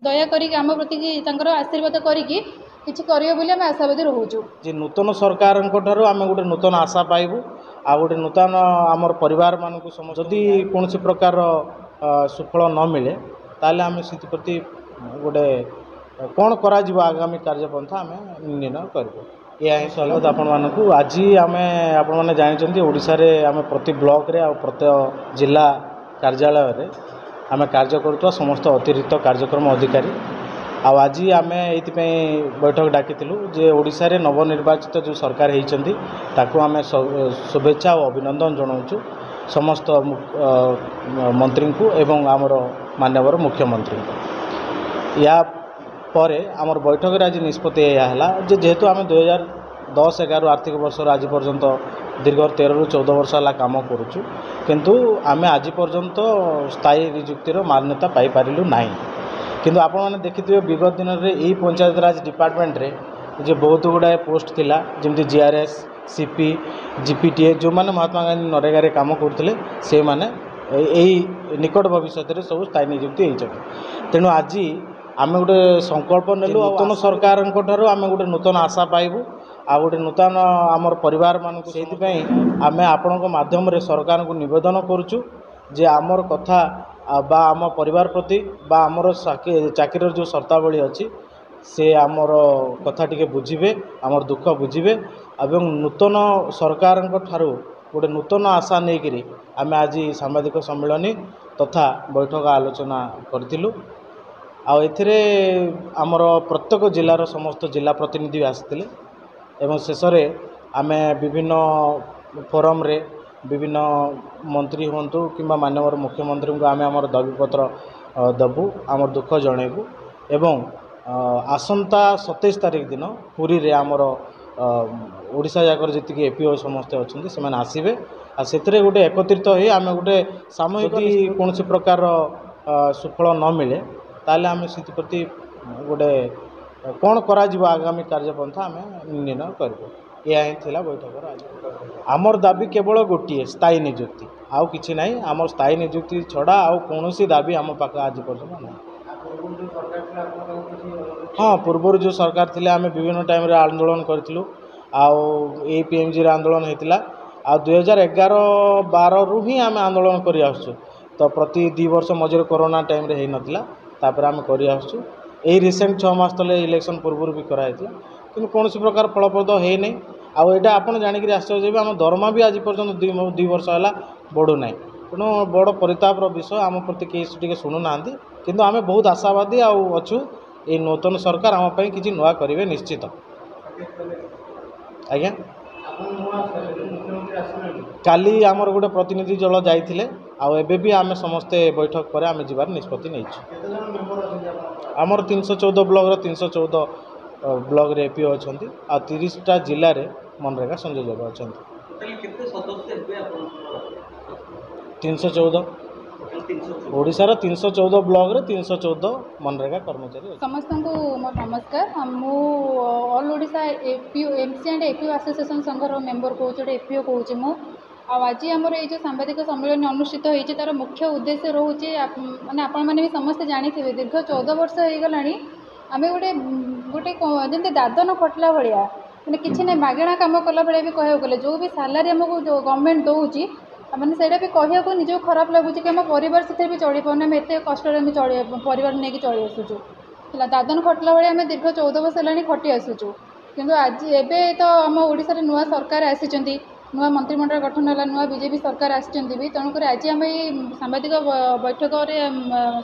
दया करी आम प्रति आशीर्वाद करी किसी करेंगे आम आशावादी रोचु। जे नूतन सरकार आम गोटे नूतन आशा पाइबू आ गोटे नूतन आमर परिवार मानक जदि कौन प्रकार सुफल न मिले ताले आम प्रति गोटे कौन करा आगामी कार्यपंथा आम निर्णय करूँ। यह ही स्वागत आपण मानक आज आम आपण जानते ओडिशा रे आम प्रति ब्लॉक रे आ प्रत्येक जिला कार्यालय रे आम कार्य करुवा समस्त अतिरिक्त कार्यक्रम अधिकारी आज आम ये बैठक डाकिलु जे ओडिशा रे नवनिर्वाचित जो सरकार होती आम शुभेच्छा और अभिनंदन जनाऊँ समस्त मंत्री को एवं आमर माननीय मुख्यमंत्री या परे आमर बैठक आज निष्पत्ति है जेहेतु आम 2010-11 आर्थिक वर्ष आज पर्यंत दीर्घ 13 ରୁ 14 वर्ष है कम करुचु किंतु आम आज पर्यंत स्थायी निजुक्तिर मान्यता पाई पारिलु नहीं। किंतु आपण मैंने देखिए विगत दिन में यही पंचायत राज डिपार्टमेंट रे जे बहुत गुड़ाए पोस्ट थिला जमती जीआरएस सीपी जीपीटीए जो मैंने महात्मा गांधी नरेगा रे काम करते से माने यही निकट भविष्य में सब स्थायी निजुक्ति होती। तेणु आज आम गोटे संकल्प नेलु नूतन सरकार आम गोटे नूतन आशा पाइबू आ गोटे नूतन आमर परिवार मानक से आम आपण माध्यम सरकार को निवेदन करुचु जे आमर कथा बा आम परिवार प्रति बा आमर चाकरी जो शर्तावली अच्छी से आमर कथा टिके बुझे आमर दुख बुझे एवं नूतन सरकार ठारू गोटे नूतन आशा नहीं आम आज सांबादिक सम्मेलन तथा बैठक आलोचना करूँ। आउे आमर प्रत्येक जिलार समस्त जिला प्रतिनिधि आसते एवं शेष में आम विभिन्न फोरम रे विभिन्न मंत्री हूँ कि माननीय मुख्यमंत्री को आम आमर दाबीपत्र दबू आमर दुख जनइबू एवं आसंता 27 तारीख दिन पुरी रे आमर ओडिशा जाकर जी एपीओ समस्ते अच्छा से आसवे से गोटे एकत्रित हो आम गोटे सामूहिक कौन प्रकार सुफल न मिले ताले आम से प्रति गोटे कौन करा आगामी कार्यपंथा आम निर्णय करूँ। यह ही थिला बैठक आमर दाबी केवल गोटे स्थायी निजुक्ति आउ किछि नहीं आमर स्थायी निजुक्ति छड़ा आउ कौन दाबी आम पाखे आज पर्यटन ना। हाँ पूर्वर जो सरकार थिले आम विभिन्न टाइम आंदोलन करूँ आई पीएमजी आंदोलन होता आ 2011-12 रु ही आम आंदोलन कर तो प्रति 2 वर्ष मझे कोरोना टाइम रे हो नाला तापर आम कर यही रिसेंट 6 मास तले इलेक्शन पूर्व भी कराई कि कौन प्रकार फलप्रद है नहीं आईटा आपड़ जाणिक आश्चर्य आम दरमा भी आज पर्यटन 2 वर्ष है बढ़ूना तेणु बड़ परितापर विषय आम प्रति कहीं शुणुना कि आम बहुत आशावादी अच्छु ये नूतन सरकार आम कि नुआ करेंगे निश्चित। आज्ञा काली आमर गोटे प्रतिनिधि दल जाइए आबे भी आम समस्ते बैठक पर आम जीवार निष्पत्ति नहीं आमर 314 ब्लॉक 314 ब्लॉक रे एपीओ अच्छा आ 30टा जिले में मनरेगा संयोजक अच्छा 314 ओडिशार 314 ब्लॉक रे 314 मनरेगा कर्मचारी समस्त को मोर नमस्कार मु all Odisha APO MC and APO association संघर मेंबर कहूँ एपीओ कहूँ मु आज आमर ये सांबादिक सम्मेलन अनुष्ठित होती तार मुख्य उद्देश्य रोचे माने आपण मैंने भी समस्ते जानी दीर्घ 14 वर्ष हो गला आम गोटे गोटे जमी दादन खटला भाया मैंने किसी ना मागणा कम कला भाया भी कहूँ गले जो भी सालारी आमको जो गवर्नमेंट दूसरी मैंने से भी कहूँ निज खराब लगुच कि आम परिवार से भी चढ़ी पाने एत कष्ट चल परिवार नहीं चली आसुचु दादन खटला भाया आम दीर्घ 14 वर्ष है खटी आसुचु किंतु आज एबे तो आम ओडिशा नुआ सरकार आसी नुआ मंत्रिमंडल गठन है नुआ बीजेपी सरकार भी तेणुक आज आम ये सांबादिक बैठक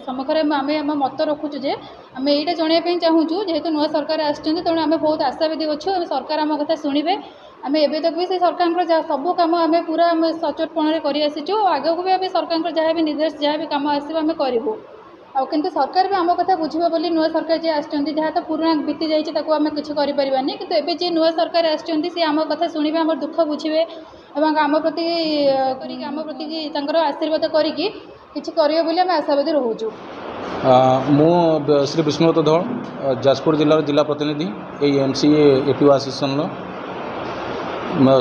सम्मुखें आम आम मत रखुचु जे आम यहाँ जनवाई चाहूँ जेहेतु नुआ सरकार आसते तेणु आम बहुत आशावादी अच्छु सरकार आम कथा शुणे आम एबे तक भी से सरकार सबू कम आम पूरा आम सचोटपण कर आसीचु आगक भी आम सरकार जहाँ भी निर्देश जहाँ भी कम आसो आम करूँ आ किंतु सरकार भी आम कथा बुझे बोली नुआ सरकार जी आसती जहाँ तो पुराना बीती जाइए आम किसी करें कि एबे जी नुआ सरकार आसती आम कथा शुणे आम दुख बुझे और आम प्रति आशीर्वाद करी करेंगे आम आशावादी रोचु। मु श्री विष्णुदत्त धल जाजपुर जिलार जिला प्रतिनिधि ये एमसी एपीओ एसोसिएशन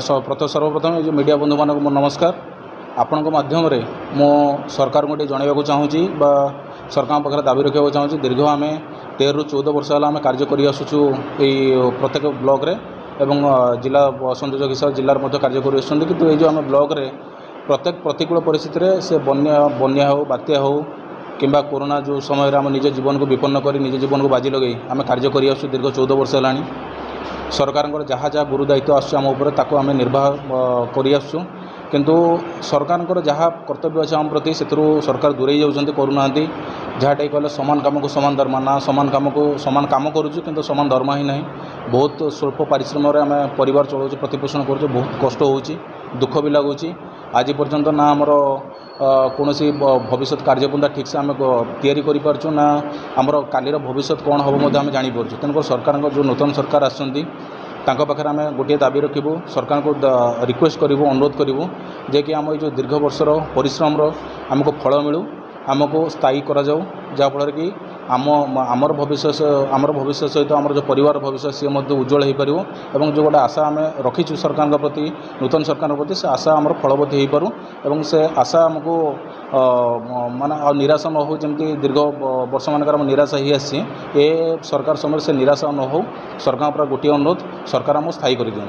सर्वप्रथम जो मीडिया बंधु मानक नमस्कार आपण माध्यम मो सरकार को जनवाक चाहूँगी सरकार पाखे दाबी रखा चाहूँगी। दीर्घ आम 13 ରୁ 14 वर्ष है कार्य कर आसुचु प्रत्येक ब्लॉक रे एवं जिला संयोजक हिसाब से जिलार कार्य कर कि ये जो आम ब्लॉक रे प्रत्येक प्रतिकूल परिस्थिति रे से बन्या हो बात्या हो किंबा कोरोना जो समय आम निज जीवन को विपन्न कर निज जीवन को बाजी लगे आम कार्य कर दीर्घ 14 वर्ष है। सरकार जहाँ जहाँ गुरु दायित्व आम आम निर्वाह कर किंतु सरकार जहाँ कर्तव्य अच्छे आम प्रति से सरकार दूरे जाऊँच करूना जहाँ कहले सामान काम को सामान दरमा ना सामान काम को सामान काम करुचु किंतु सामान दरमा ही नहीं। बहुत स्वल्प परिश्रम आम परिवार चलाऊ प्रतिपोषण कर बहुत कष्ट हो दुख भी लगुच आज पर्यंत ना आमर कौन भविष्य कार्यपंथा ठीक से आम या ना आमर कालीर भविष्य कौन हम आम जापर तेणुक सरकार जो नूतन सरकार आसती पाखे आम गोटे दाबी रखू सरकार को रिक्वेस्ट करूँ अनुरोध करूँ जे कि आम जो दीर्घ वर्षर परिश्रम आमको फल मिलू आमको स्थायी करा जाऊ जहाँफल कि आमर भविष्य सहित आमर जो परिवार भविष्य सी उज्जवल हो पार और जो गोटे आशा आम रखीचु सरकार प्रति नूतन सरकार प्रति से आशा आमर फलवती हो पारू और से आशा आमको माने निराशा न हो जमी दीर्घ वर्ष मानकर निराशा ही आसी ए सरकार समय से निराशा न हो सरकार गोटे अनुरोध सरकार आम स्थायी कर दिखाँ।